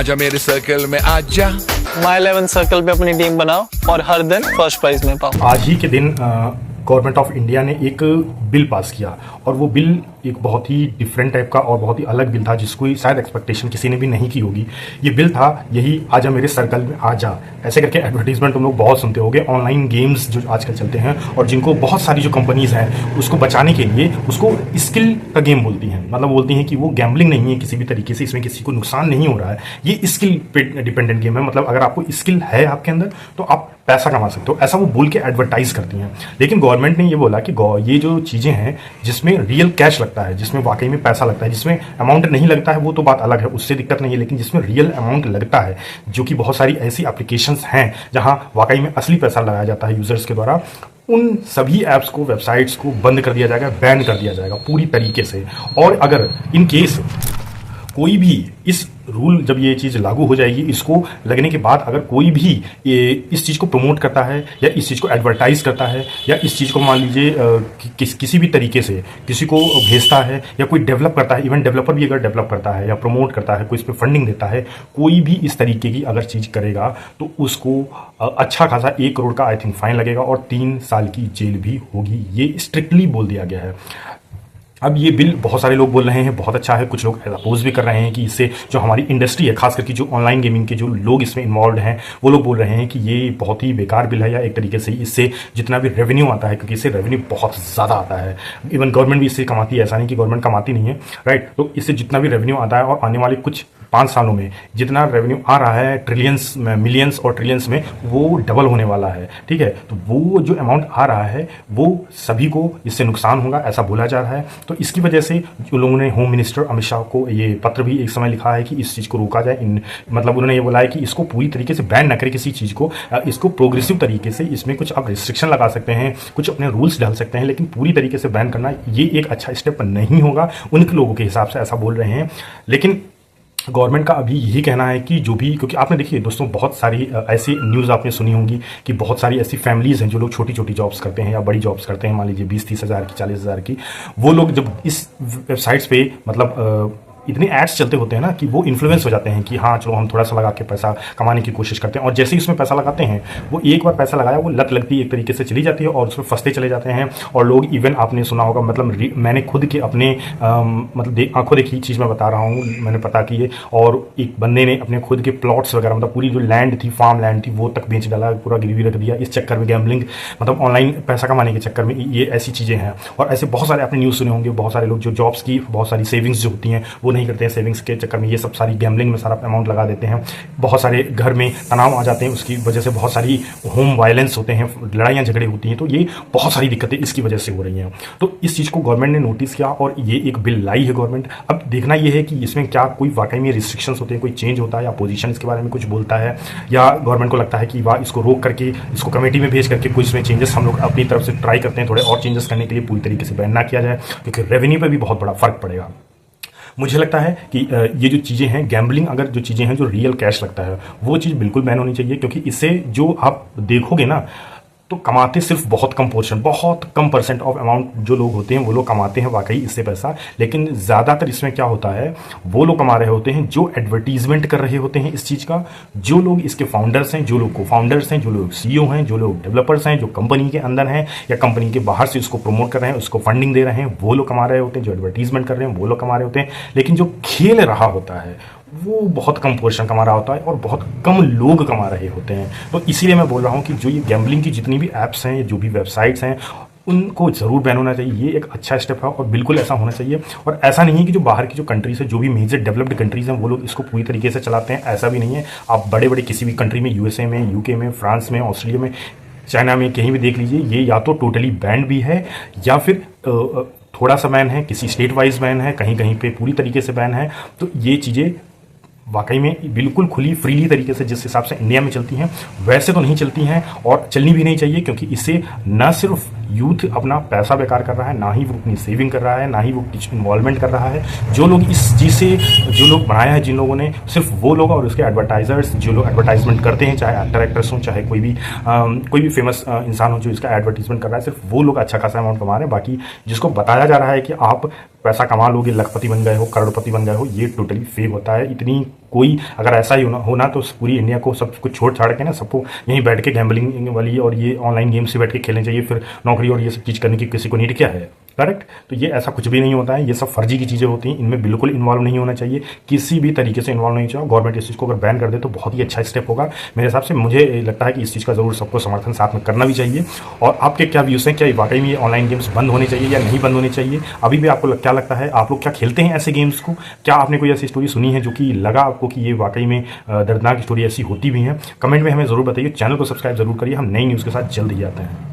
आजा मेरे सर्कल में आजा। माई 11 सर्कल पे अपनी टीम बनाओ और हर दिन फर्स्ट प्राइज में पाओ। आज ही के दिन गवर्नमेंट ऑफ इंडिया ने एक बिल पास किया और वो बिल एक बहुत ही डिफरेंट टाइप का और बहुत ही अलग बिल था जिसको शायद एक्सपेक्टेशन किसी ने भी नहीं की होगी। ये बिल था यही आजा मेरे सर्कल में आजा, ऐसे करके एडवर्टीजमेंट तुम लोग बहुत सुनते होंगे। ऑनलाइन गेम्स जो आजकल चलते हैं और जिनको बहुत सारी जो कंपनीज हैं उसको बचाने के लिए उसको स्किल का गेम बोलती हैं, मतलब बोलती हैं कि वो गैम्बलिंग नहीं है किसी भी तरीके से, इसमें किसी को नुकसान नहीं हो रहा है, ये स्किल पे डिपेंडेंट गेम है। मतलब अगर आपको स्किल है आपके अंदर तो आप पैसा कमा सकते हो, ऐसा वो बोल के एडवर्टाइज करती हैं। लेकिन गवर्नमेंट ने ये बोला कि ये जो चीज़ें हैं जिसमें रियल कैश लगता है, जिसमें वाकई में पैसा लगता है, जिसमें अमाउंट नहीं लगता है वो तो बात अलग है, उससे दिक्कत नहीं है, लेकिन जिसमें रियल अमाउंट लगता है, जो कि बहुत सारी ऐसी एप्लीकेशंस हैं जहां वाकई में असली पैसा लगाया जाता है यूजर्स के द्वारा, उन सभी ऐप्स को, वेबसाइट्स को बंद कर दिया जाएगा, बैन कर दिया जाएगा पूरी तरीके से। और अगर इन केस कोई भी इस रूल, जब ये चीज़ लागू हो जाएगी, इसको लगने के बाद अगर कोई भी इस चीज़ को प्रमोट करता है या इस चीज़ को एडवर्टाइज करता है या इस चीज़ को मान लीजिए किसी भी तरीके से किसी को भेजता है या कोई डेवलप करता है, इवन डेवलपर भी अगर डेवलप करता है या प्रमोट करता है, कोई इस पर फंडिंग देता है, कोई भी इस तरीके की अगर चीज़ करेगा तो उसको अच्छा खासा 1 करोड़ का आई थिंक फाइन लगेगा और 3 साल की जेल भी होगी। ये स्ट्रिक्टली बोल दिया गया है। अब ये बिल बहुत सारे लोग बोल रहे हैं बहुत अच्छा है, कुछ लोग अपोज भी कर रहे हैं कि इससे जो हमारी इंडस्ट्री है, खास करके जो ऑनलाइन गेमिंग के जो लोग इसमें इन्वॉल्व हैं, वो लोग बोल रहे हैं कि ये बहुत ही बेकार बिल है, या एक तरीके से इससे जितना भी रेवेन्यू आता है, क्योंकि इससे रेवेन्यू बहुत ज़्यादा आता है, इवन गवर्नमेंट भी इससे कमाती है, ऐसा नहीं कि गवर्नमेंट कमाती नहीं है, राइट। तो इससे जितना भी रेवेन्यू आता है और आने वाले कुछ 5 सालों में जितना रेवेन्यू आ रहा है ट्रिलियंस में, मिलियंस और ट्रिलियंस में, वो डबल होने वाला है, ठीक है। तो वो जो अमाउंट आ रहा है वो सभी को इससे नुकसान होगा, ऐसा बोला जा रहा है। तो इसकी वजह से जो लोगों ने होम मिनिस्टर अमित शाह को ये पत्र भी एक समय लिखा है कि इस चीज़ को रोका जाए। मतलब उन्होंने ये बोला है कि इसको पूरी तरीके से बैन न करें किसी चीज़ को, इसको प्रोग्रेसिव तरीके से इसमें कुछ आप रिस्ट्रिक्शन लगा सकते हैं, कुछ अपने रूल्स डाल सकते हैं, लेकिन पूरी तरीके से बैन करना ये एक अच्छा स्टेप नहीं होगा उनके लोगों के हिसाब से, ऐसा बोल रहे हैं। लेकिन गवर्नमेंट का अभी यही कहना है कि जो भी, क्योंकि आपने देखिए दोस्तों बहुत सारी ऐसी न्यूज़ आपने सुनी होंगी कि बहुत सारी ऐसी फैमिलीज़ हैं जो लोग छोटी छोटी जॉब्स करते हैं या बड़ी जॉब्स करते हैं, मान लीजिए 20-30 हज़ार की, 40 हज़ार की, वो लोग जब इस वेबसाइट्स पे मतलब इतने एड्स चलते होते हैं ना कि वो इन्फ्लुएंस हो जाते हैं कि हाँ चलो हम थोड़ा सा लगा के पैसा कमाने की कोशिश करते हैं, और जैसे ही उसमें पैसा लगाते हैं वो एक बार पैसा लगाया वो लत लगती एक तरीके से चली जाती है और उसमें फंसते चले जाते हैं। और लोग, इवन आपने सुना होगा, मतलब मैंने खुद के अपने मतलब आंखों देखी चीज़ मैं बता रहा हूँ, मैंने पता की है, और एक बंदे ने अपने खुद के प्लॉट्स वगैरह, मतलब पूरी जो लैंड थी, फार्म लैंड थी, वो तक बेच डाला, पूरा गिरवी रख दिया इस चक्कर में, गैम्बलिंग, मतलब ऑनलाइन पैसा कमाने के चक्कर में। ये ऐसी चीज़ें हैं और ऐसे बहुत सारे आपने न्यूज़ सुने होंगे, बहुत सारे लोग जो जॉब्स की बहुत सारी सेविंग्स जो होती हैं वो नहीं करते हैं, सेविंग्स के चक्कर में ये सब सारी गैम्बलिंग में सारा अमाउंट लगा देते हैं। बहुत सारे घर में तनाव आ जाते हैं, उसकी वजह से बहुत सारी होम वायलेंस होते हैं, लड़ाइयाँ झगड़े होती हैं, तो ये बहुत सारी दिक्कतें इसकी वजह से हो रही हैं। तो इस चीज़ को गवर्नमेंट ने नोटिस किया और ये एक बिल लाई है गवर्नमेंट। अब देखना ये है कि इसमें क्या कोई वाकई में रिस्ट्रिक्शंस होते हैं, कोई चेंज होता है, या अपोजिशन इसके बारे में कुछ बोलता है, या गवर्नमेंट को लगता है कि वाह इसको रोक करके इसको कमेटी में भेज करके कुछ इसमें चेंजेस हम लोग अपनी तरफ से ट्राई करते हैं, थोड़े और चेंजेस करने के लिए, पूरी तरीके से बैन ना किया जाए, क्योंकि रेवेन्यू पर भी बहुत बड़ा फर्क पड़ेगा। मुझे लगता है कि ये जो चीज़ें हैं, गैम्बलिंग, अगर जो चीज़ें हैं जो रियल कैश लगता है वो चीज़ बिल्कुल बैन होनी चाहिए, क्योंकि इससे जो आप देखोगे ना तो कमाते सिर्फ बहुत कम पोर्शन, बहुत कम परसेंट ऑफ अमाउंट जो लोग होते हैं वो लोग कमाते हैं वाकई इससे पैसा। लेकिन ज़्यादातर इसमें क्या होता है, वो लोग कमा रहे होते हैं जो एडवर्टीजमेंट कर रहे होते हैं इस चीज़ का, जो लोग इसके फाउंडर्स हैं, जो लोग को फाउंडर्स हैं, जो लोग सीईओ हैं, जो लोग डेवलपर्स हैं, जो कंपनी के अंदर हैं या कंपनी के बाहर से इसको प्रमोट कर रहे हैं, उसको फंडिंग दे रहे हैं, वो लोग कमा रहे होते हैं, जो एडवर्टीजमेंट कर रहे हैं वो लोग कमा रहे होते हैं। लेकिन जो खेल रहा होता है वो बहुत कम पोर्शन कमा रहा होता है और बहुत कम लोग कमा रहे होते हैं। तो इसीलिए मैं बोल रहा हूँ कि जो ये गैम्बलिंग की जितनी भी ऐप्स हैं, जो भी वेबसाइट्स हैं, उनको ज़रूर बैन होना चाहिए। ये एक अच्छा स्टेप है और बिल्कुल ऐसा होना चाहिए। और ऐसा नहीं है कि जो बाहर की जो कंट्रीज़ है, जो भी मेजर डेवलप्ड कंट्रीज़ हैं, वो लोग इसको पूरी तरीके से चलाते हैं, ऐसा भी नहीं है। आप बड़े बड़े किसी भी कंट्री में, यूएसए में, यूके में, फ्रांस में, ऑस्ट्रेलिया में, चाइना में, कहीं भी देख लीजिए, ये या तो टोटली बैंड भी है या फिर थोड़ा सा बैन है, किसी स्टेट वाइज बैन है, कहीं कहीं पे पूरी तरीके से बैन है। तो ये चीज़ें वाकई में बिल्कुल खुली फ्रीली तरीके से जिस हिसाब से इंडिया में चलती हैं वैसे तो नहीं चलती हैं और चलनी भी नहीं चाहिए, क्योंकि इससे न सिर्फ यूथ अपना पैसा बेकार कर रहा है, ना ही वो अपनी सेविंग कर रहा है, ना ही वो इन्वॉल्वमेंट कर रहा है। जो लोग इस चीज़ से, जो लोग बनाया है जिन लोगों ने, सिर्फ वो लोग और उसके एडवर्टाइजर्स, जो लोग एडवर्टाइजमेंट करते हैं, चाहे एक्टर एक्ट्रेस हों, चाहे कोई भी फेमस इंसान हो जो इसका एडवर्टीजमेंट कर रहा है, सिर्फ वो लोग अच्छा खासा अमाउंट कमा रहे हैं। बाकी जिसको बताया जा रहा है कि आप पैसा कमा लोगे, लखपति बन गए हो, करोड़पति बन गए हो, ये टोटली फेक होता है। इतनी कोई अगर ऐसा ही होना तो पूरी इंडिया को सब कुछ छोड़ छाड़ के ना सबको यहीं बैठ के गैम्बलिंग वाली और ये ऑनलाइन गेम से बैठ के खेलने चाहिए, फिर नौकरी और ये सब चीज़ करने की किसी को नीड क्या है। करेक्ट। तो ये ऐसा कुछ भी नहीं होता है, ये सब फर्जी की चीज़ें होती हैं, इनमें बिल्कुल इन्वॉल्व नहीं होना चाहिए, किसी भी तरीके से इन्वॉल्व नहीं चाहिए। गवर्नमेंट इस चीज़ को अगर बैन कर दे तो बहुत ही अच्छा स्टेप होगा मेरे हिसाब से। मुझे लगता है कि इस चीज़ का ज़रूर सबको समर्थन साथ में करना भी चाहिए। और आपके क्या व्यूज़ हैं, क्या वाकई में ये ऑनलाइन गेम्स बंद होने चाहिए या नहीं बंद होने चाहिए? अभी भी आपको क्या लगता है, आप लोग क्या खेलते हैं ऐसे गेम्स को? क्या आपने कोई ऐसी स्टोरी सुनी है जो कि लगा आपको कि ये वाकई में दर्दनाक स्टोरी ऐसी होती भी है? कमेंट में हमें ज़रूर बताइए। चैनल को सब्सक्राइब जरूर करिए। हम नई न्यूज़ के साथ जल्द ही आते हैं।